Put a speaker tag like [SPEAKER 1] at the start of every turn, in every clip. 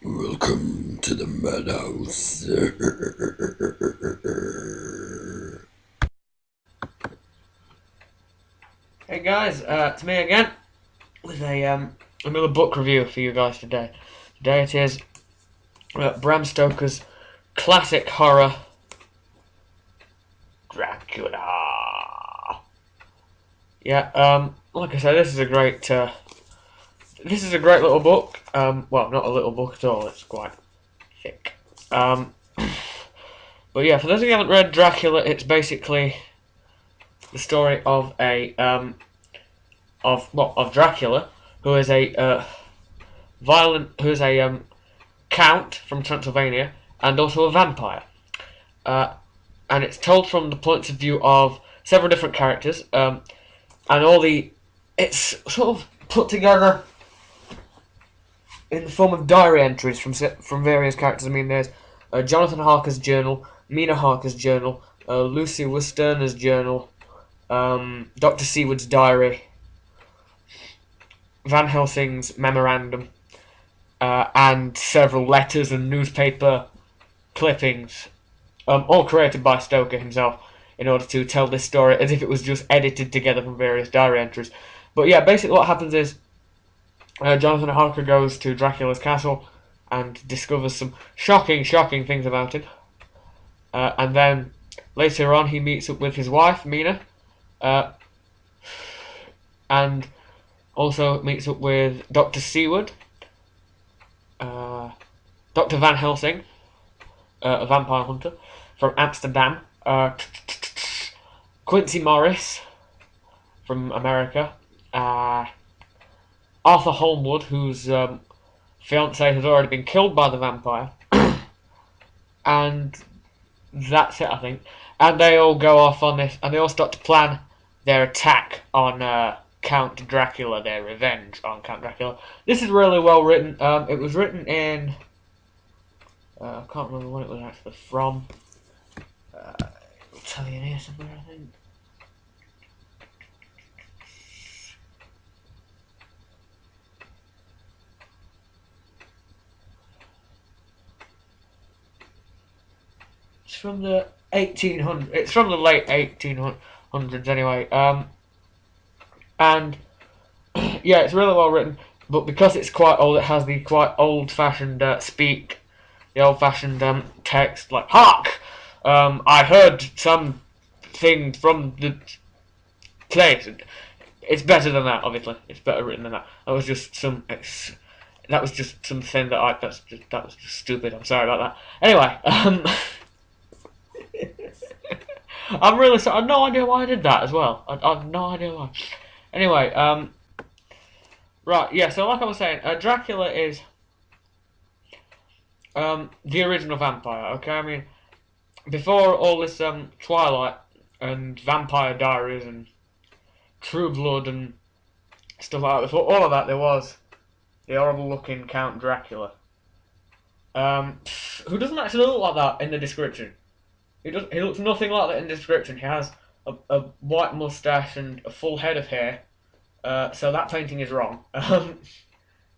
[SPEAKER 1] Welcome to the madhouse.
[SPEAKER 2] Hey guys, it's me again with another book review for you guys today. Today it is Bram Stoker's classic horror Dracula. Yeah, like I said, this is a great little book. Well, not a little book at all. It's quite thick. Um, but yeah, for those of you who haven't read Dracula, it's basically the story of of Dracula, who is a count from Transylvania and also a vampire. Uh, and it's told from the points of view of several different characters, and it's sort of put together in the form of diary entries from various characters. I mean, there's Jonathan Harker's journal, Mina Harker's journal, Lucy Westerner's journal, Dr. Seward's diary, Van Helsing's memorandum, and several letters and newspaper clippings, all created by Stoker himself in order to tell this story as if it was just edited together from various diary entries. But yeah, basically what happens is Jonathan Harker goes to Dracula's castle and discovers some shocking things about him. And then later on, he meets up with his wife, Mina, uh, and also meets up with Dr. Seward, Dr. Van Helsing, a vampire hunter from Amsterdam, Quincy Morris from America, Arthur Holmwood, whose fiance has already been killed by the vampire, and that's it, I think. And they all go off on this, and they all start to plan their attack on Count Dracula, their revenge on Count Dracula. This is really well written. It was written in I can't remember when it was actually from. I'll tell you here somewhere, I think. It's from the 1800s. It's from the late 1800s anyway. And yeah, it's really well written. But because it's quite old, it has the quite old-fashioned speak, the old-fashioned text like "Hark! I heard something from the place." It's better than that, obviously. It's better written than that. That was just something that was just stupid. I'm sorry about that. Anyway, I'm really sorry. I have no idea why I did that as well. I have no idea why. Anyway, right, yeah. So like I was saying, Dracula is the original vampire. Okay, I mean, before all this Twilight and Vampire Diaries and True Blood and stuff like that, before all of that, there was the horrible-looking Count Dracula, who doesn't actually look like that in the description. He looks nothing like that in the description. He has a white mustache and a full head of hair. So that painting is wrong.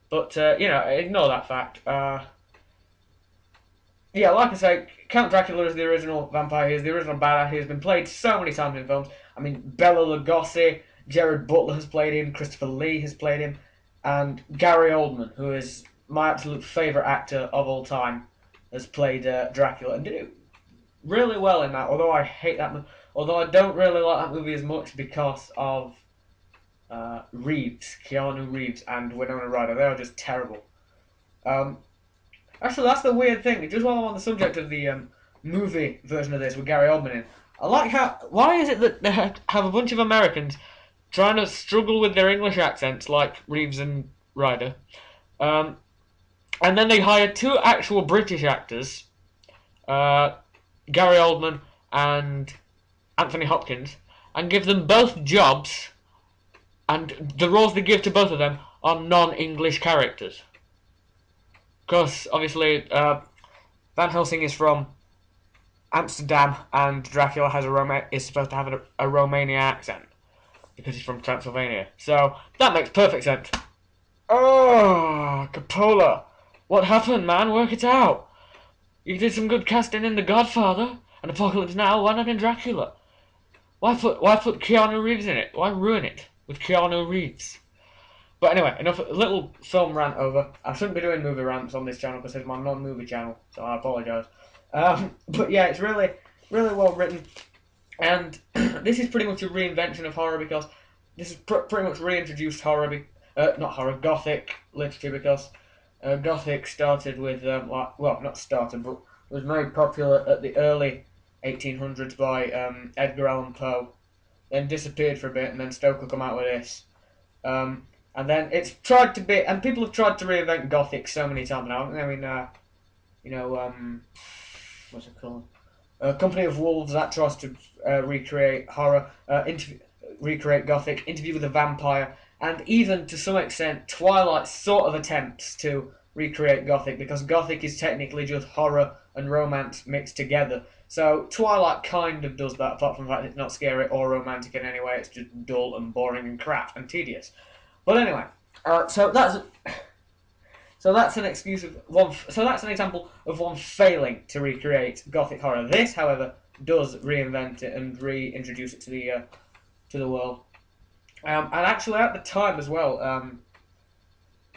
[SPEAKER 2] But ignore that fact. Yeah, like I say, Count Dracula is the original vampire. He is the original badass. He has been played so many times in films. I mean, Bela Lugosi, Gerard Butler has played him, Christopher Lee has played him, and Gary Oldman, who is my absolute favourite actor of all time, has played Dracula and did it really well in that. Although I don't really like that movie as much because of Keanu Reeves, and Winona Ryder. They are just terrible. Um, Actually, that's the weird thing. Just while I'm on the subject of the movie version of this with Gary Oldman in, I like how. Why is it that they have a bunch of Americans trying to struggle with their English accents, like Reeves and Ryder, um, and then they hire two actual British actors, uh, Gary Oldman and Anthony Hopkins, and give them both jobs, and the roles they give to both of them are non-English characters. Because obviously, Van Helsing is from Amsterdam, and Dracula is supposed to have a Romanian accent because he's from Transylvania. So that makes perfect sense. Oh, Coppola! What happened, man? Work it out. You did some good casting in The Godfather and Apocalypse Now. Why not in Dracula? Why put Keanu Reeves in it? Why ruin it with Keanu Reeves? But anyway, enough. Little film rant over. I shouldn't be doing movie rants on this channel because it's my non-movie channel, so I apologise. But yeah, it's really, really well written, and this is pretty much a reinvention of horror because this is pretty much reintroduced horror, not horror, Gothic literature because Gothic started with well, not started, but was made popular at the early 1800s by Edgar Allan Poe, then disappeared for a bit, and then Stoker come out with this. And then it's tried to be, and people have tried to reinvent Gothic so many times now. I mean, what's it called? Company of Wolves, that tries to recreate horror, recreate Gothic, Interview with a Vampire, and even to some extent Twilight sort of attempts to recreate Gothic because Gothic is technically just horror and romance mixed together. So Twilight kind of does that, apart from the fact it's not scary or romantic in any way. It's just dull and boring and crap and tedious. But anyway, so that's an excuse of one. So that's an example of one failing to recreate Gothic horror. This, however, does reinvent it and reintroduce it to the world. And actually, at the time as well,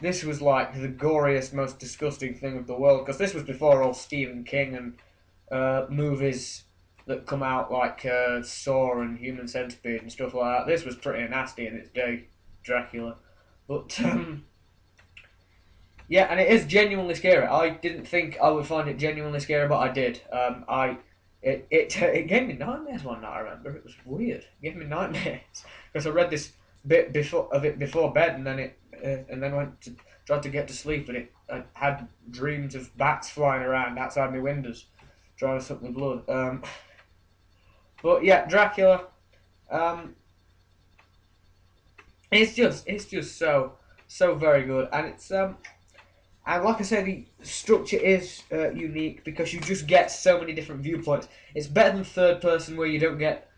[SPEAKER 2] this was like the goriest, most disgusting thing of the world because this was before all Stephen King and movies that come out like Saw and Human Centipede and stuff like that. This was pretty nasty in its day. Dracula, but yeah, and it is genuinely scary. I didn't think I would find it genuinely scary, but I did. It gave me nightmares one night. I remember it was weird. It gave me nightmares because I read this bit before bed, and then went to tried to get to sleep, and I had dreams of bats flying around outside my windows, trying to suck my blood. But yeah, Dracula. It's just so very good, and it's and like I said, the structure is unique because you just get so many different viewpoints. It's better than third person where you don't get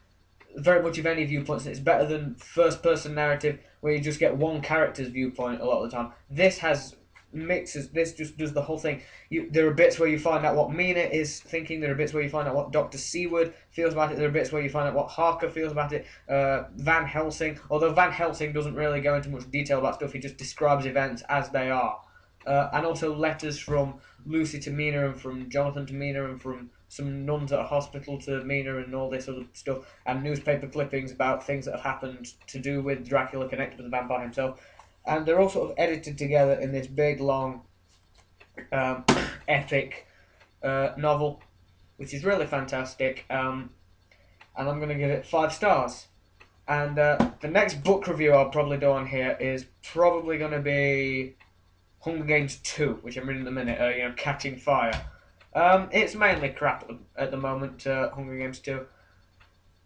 [SPEAKER 2] very much of any viewpoints. It's better than first person narrative where you just get one character's viewpoint a lot of the time. This has mixes. This just does the whole thing. There are bits where you find out what Mina is thinking. There are bits where you find out what Dr. Seward feels about it. There are bits where you find out what Harker feels about it. Van Helsing, although Van Helsing doesn't really go into much detail about stuff, he just describes events as they are. And also letters from Lucy to Mina and from Jonathan to Mina and from some nuns at a hospital to Mina and all this other stuff, and newspaper clippings about things that have happened to do with Dracula connected with the vampire himself. And they're all sort of edited together in this big, long, epic novel, which is really fantastic. And I'm going to give it 5 stars. And the next book review I'll probably do on here is probably going to be Hunger Games 2, which I'm reading in a minute, Catching Fire. It's mainly crap at the moment, Hunger Games 2.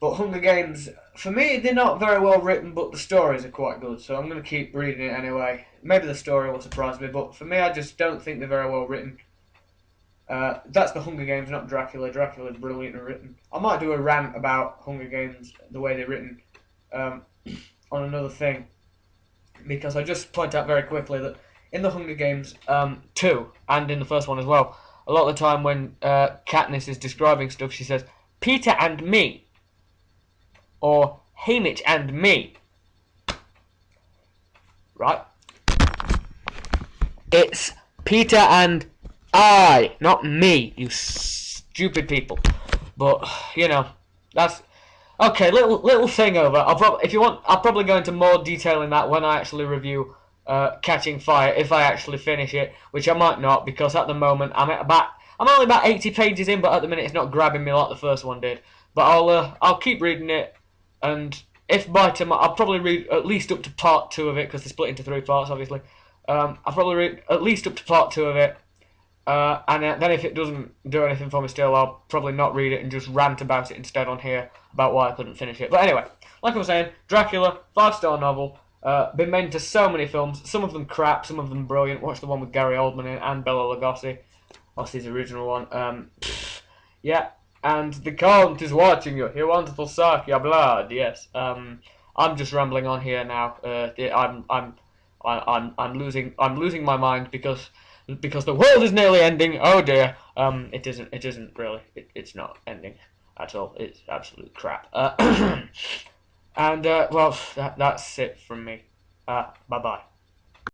[SPEAKER 2] But Hunger Games, for me, they're not very well written, but the stories are quite good, so I'm going to keep reading it anyway. Maybe the story will surprise me, but for me, I just don't think they're very well written. That's the Hunger Games, not Dracula. Dracula's brilliantly written. I might do a rant about Hunger Games, the way they're written, on another thing, because I just point out very quickly that in the Hunger Games 2, and in the first one as well, a lot of the time when Katniss is describing stuff, she says, Peter and me. Or Haymitch and me. Right? It's Peter and I, not me, you stupid people. But, that's... Okay, little thing over. If you want, I'll probably go into more detail in that when I actually review Catching Fire, if I actually finish it, which I might not, because at the moment I'm only about 80 pages in, but at the minute it's not grabbing me like the first one did. But I'll keep reading it. And if by tomorrow, I'll probably read at least up to part 2 of it, because they're split into 3 parts, obviously. I'll probably read at least up to part 2 of it. And then if it doesn't do anything for me still, I'll probably not read it and just rant about it instead on here, about why I couldn't finish it. But anyway, like I was saying, Dracula, 5-star novel. Been made into so many films, some of them crap, some of them brilliant. Watch the one with Gary Oldman in and Bela Lugosi. That's his original one. Yeah. And the Count is watching you. He wants to suck your blood. Yes. I'm just rambling on here now. I'm losing my mind because because the world is nearly ending. Oh dear. It isn't. It isn't really. It's not ending at all. It's absolute crap. And well, that's it from me. Bye bye.